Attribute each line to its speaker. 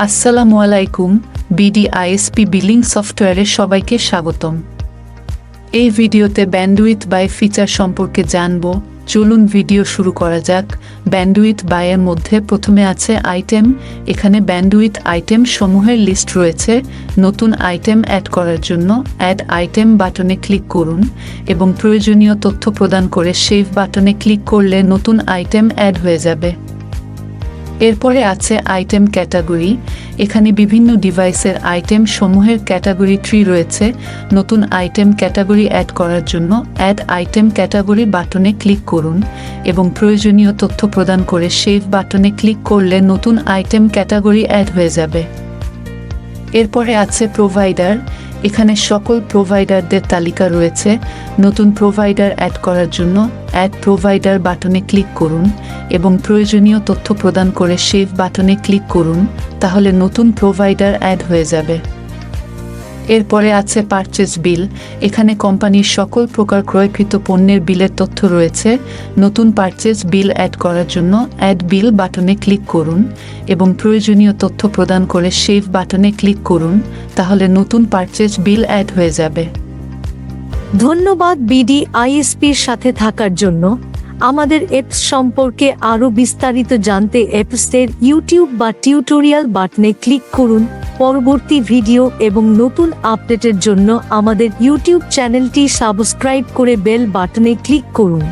Speaker 1: আসসালামু আলাইকুম। BD-ISP billing সফটওয়্যারে সবাইকে স্বাগতম। এই ভিডিওতে ব্যান্ডউইথ বাই ফিচার সম্পর্কে জানব। চলুন ভিডিও শুরু করা যাক। ব্যান্ডউইথ বাইয়ের মধ্যে প্রথমে আছে আইটেম। এখানে ব্যান্ডউইথ আইটেম সমূহের লিস্ট রয়েছে। নতুন আইটেম অ্যাড করার জন্য অ্যাড আইটেম বাটনে ক্লিক করুন এবং প্রয়োজনীয় তথ্য প্রদান করে সেভ বাটনে ক্লিক করলে নতুন আইটেম অ্যাড হয়ে যাবে। এরপরে আছে আইটেম ক্যাটাগরি। এখানে বিভিন্ন ডিভাইসের আইটেম সমূহের ক্যাটাগরি ট্রি রয়েছে। নতুন আইটেম ক্যাটাগরি অ্যাড করার জন্য অ্যাড আইটেম ক্যাটাগরি বাটনে ক্লিক করুন এবং প্রয়োজনীয় তথ্য প্রদান করে সেভ বাটনে ক্লিক করলে নতুন আইটেম ক্যাটাগরি অ্যাড হয়ে যাবে। এরপরে আছে প্রোভাইডার। এখানে সকল প্রোভাইডারদের তালিকা রয়েছে। নতুন প্রোভাইডার অ্যাড করার জন্য অ্যাড প্রোভাইডার বাটনে ক্লিক করুন এবং প্রয়োজনীয় তথ্য প্রদান করে সেভ বাটনে ক্লিক করুন, তাহলে নতুন প্রোভাইডার অ্যাড হয়ে যাবে। এরপরে আছে পারচেজ বিল। এখানে কোম্পানির সকল প্রকার ক্রয়কৃত পণ্যের বিলের তথ্য রয়েছে। নতুন পারচেজ বিল অ্যাড করার জন্য অ্যাড বিল বাটনে ক্লিক করুন এবং প্রয়োজনীয় তথ্য প্রদান করে সেভ বাটনে ক্লিক করুন, তাহলে নতুন পারচেজ বিল অ্যাড হয়ে যাবে।
Speaker 2: ধন্যবাদ BD-ISPর সাথে থাকার জন্য। আমাদের অ্যাপস সম্পর্কে আরও বিস্তারিত জানতে অ্যাপসের ইউটিউব বা টিউটোরিয়াল বাটনে ক্লিক করুন। পরবর্তী ভিডিও এবং নতুন আপডেটের জন্য আমাদের ইউটিউব চ্যানেলটি সাবস্ক্রাইব করে বেল বাটনে ক্লিক করুন।